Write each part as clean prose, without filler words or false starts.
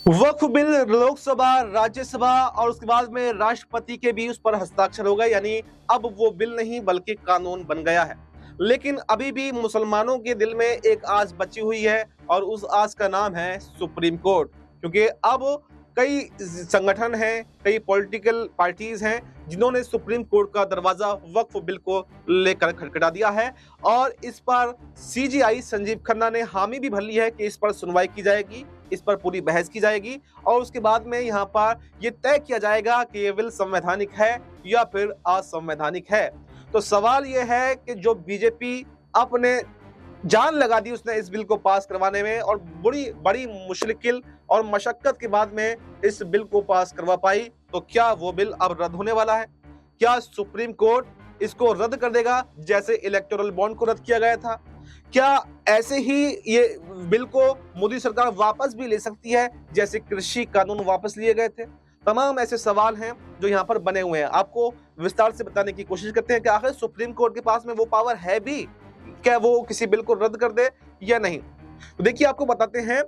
वक्फ bill Lok Sabha, Rajya Sabha और उसके बाद में राष्ट्रपति के भी उस पर हस्ताक्षर हो गए, यानी अब वो बिल नहीं बल्कि कानून बन गया है। लेकिन अभी भी मुसलमानों के दिल में एक आस बची हुई है और उस आस का नाम है सुप्रीम कोर्ट। क्योंकि अब कई संगठन हैं, कई पॉलिटिकल पार्टीज हैं जिन्होंने सुप्रीम कोर्ट का दरवाजा वक्फ बिल को लेकर खटखटा दिया है और इस पर सीजीआई संजीव खन्ना ने हामी भी भर ली है कि इस पर सुनवाई की जाएगी, इस पर पूरी बहस की जाएगी और उसके बाद में यहाँ पर यह तय किया जाएगा कि ये बिल संवैधानिक है या फिर असंवैधानिक है। तो सवाल यह है कि जो बीजेपी अपने जान लगा दी उसने इस बिल को पास करवाने में और बड़ी बड़ी मुश्किल और मशक्कत के बाद में इस बिल को पास करवा पाई, तो क्या वो बिल अब रद्द होने वाला है? क्या सुप्रीम कोर्ट इसको रद्द कर देगा जैसे इलेक्टोरल बॉन्ड को रद्द किया गया था? क्या ऐसे ही ये बिल को मोदी सरकार वापस भी ले सकती है जैसे कृषि कानून वापस लिए गए थे? तमाम ऐसे सवाल हैं जो यहाँ पर बने हुए हैं। आपको विस्तार से बताने की कोशिश करते हैं कि आखिर सुप्रीम कोर्ट के पास में वो पावर है भी क्या वो किसी बिल को रद्द कर दे या नहीं। तो देखिए, आपको बताते हैं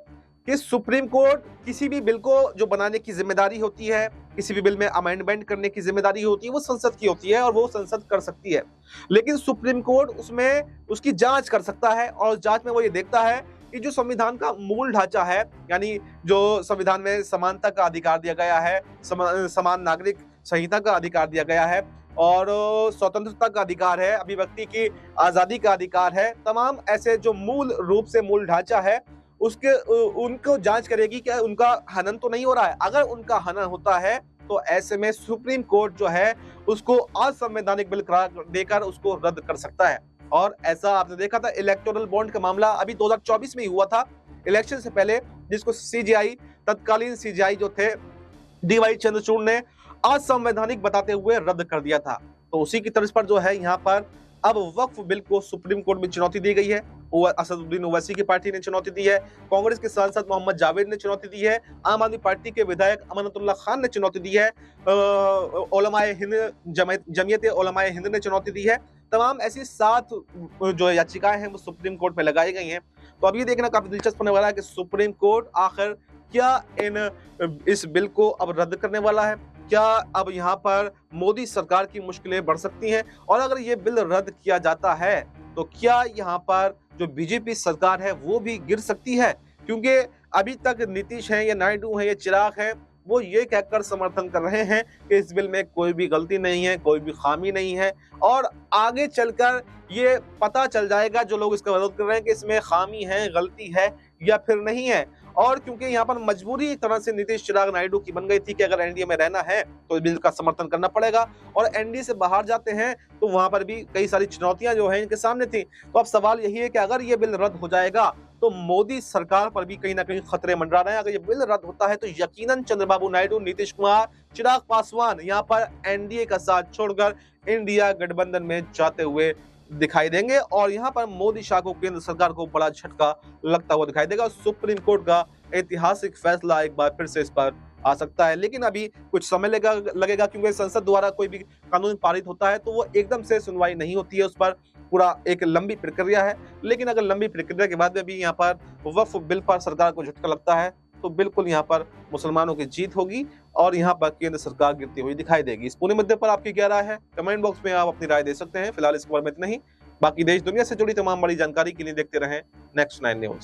कि सुप्रीम कोर्ट किसी भी बिल को जो बनाने की जिम्मेदारी होती है, किसी भी बिल में अमेंडमेंट करने की जिम्मेदारी होती है, वो संसद की होती है और वो संसद कर सकती है। लेकिन सुप्रीम कोर्ट उसमें उसकी जांच कर सकता है और जांच में वो ये देखता है कि जो संविधान का मूल ढांचा है, यानी जो संविधान में समानता का अधिकार दिया गया है, समान नागरिक संहिता का अधिकार दिया गया है और स्वतंत्रता का अधिकार है, अभिव्यक्ति की आजादी का अधिकार है, तमाम ऐसे जो मूल रूप से मूल ढांचा है उसके उनको जांच करेगी कि उनका हनन तो नहीं हो रहा है। अगर उनका हनन होता है तो ऐसे में सुप्रीम कोर्ट जो है उसको असंवैधानिक बिल करार देकर उसको रद्द कर सकता है। और ऐसा आपने देखा था इलेक्टोरल बॉन्ड का मामला अभी 2024 में ही हुआ था, इलेक्शन से पहले, जिसको सीजीआई, तत्कालीन सीजीआई जो थे डीवाई चंद्रचूड़ ने असंवैधानिक बताते हुए रद्द कर दिया था। तो उसी की तर्ज पर जो है यहाँ पर अब वक्फ बिल को सुप्रीम कोर्ट में चुनौती दी गई है। असदुद्दीन ओवैसी की पार्टी ने चुनौती दी है, कांग्रेस के सांसद मोहम्मद जावेद ने चुनौती दी है, आम आदमी पार्टी के विधायक अमानतुल्ला खान ने चुनौती दी है, उलमाए हिंद, जमीयत उलमाए हिंद ने चुनौती दी है। तमाम ऐसी 7 जो याचिकाएं हैं वो सुप्रीम कोर्ट में लगाई गई हैं। तो अब ये देखना काफी दिलचस्प होने वाला है कि सुप्रीम कोर्ट आखिर क्या इस बिल को अब रद्द करने वाला है। क्या अब यहाँ पर मोदी सरकार की मुश्किलें बढ़ सकती हैं? और अगर ये बिल रद्द किया जाता है तो क्या यहाँ पर जो बीजेपी सरकार है वो भी गिर सकती है? क्योंकि अभी तक नीतीश हैं या नायडू हैं या चिराग हैं, वो ये कहकर समर्थन कर रहे हैं कि इस बिल में कोई भी गलती नहीं है, कोई भी खामी नहीं है और आगे चलकर ये पता चल जाएगा जो लोग इसका विरोध कर रहे हैं कि इसमें खामी है, गलती है या फिर नहीं है। और क्योंकि यहाँ पर मजबूरी एक तरह से नीतीश चिराग नायडू की बन गई थी कि अगर एनडीए में रहना है तो बिल का समर्थन करना पड़ेगा और एनडीए से बाहर जाते हैं तो वहां पर भी कई सारी चुनौतियां जो है इनके सामने थी। तो अब सवाल यही है कि अगर ये बिल रद्द हो जाएगा तो मोदी सरकार पर भी कहीं ना कहीं खतरे मंडरा रहे हैं। अगर ये बिल रद्द होता है तो यकीनन चंद्रबाबू नायडू, नीतीश कुमार, चिराग पासवान यहाँ पर एनडीए का साथ छोड़कर इंडिया गठबंधन में जाते हुए दिखाई देंगे और यहाँ पर मोदी शाह को, केंद्र सरकार को बड़ा झटका लगता हुआ दिखाई देगा। सुप्रीम कोर्ट का ऐतिहासिक फैसला एक बार फिर से इस पर आ सकता है, लेकिन अभी कुछ समय लगेगा क्योंकि संसद द्वारा कोई भी कानून पारित होता है तो वो एकदम से सुनवाई नहीं होती है, उस पर पूरा एक लंबी प्रक्रिया है। लेकिन अगर लंबी प्रक्रिया के बाद में भी यहाँ पर वक्फ बिल पर सरकार को झटका लगता है तो बिल्कुल यहाँ पर मुसलमानों की जीत होगी और यहाँ पर केंद्र सरकार गिरती हुई दिखाई देगी। इस पूरे मुद्दे पर आपकी क्या राय है? कमेंट बॉक्स में आप अपनी राय दे सकते हैं। फिलहाल इस खबर में इतना ही। बाकी देश दुनिया से जुड़ी तमाम बड़ी जानकारी के लिए देखते रहें नेक्स्ट 9 न्यूज।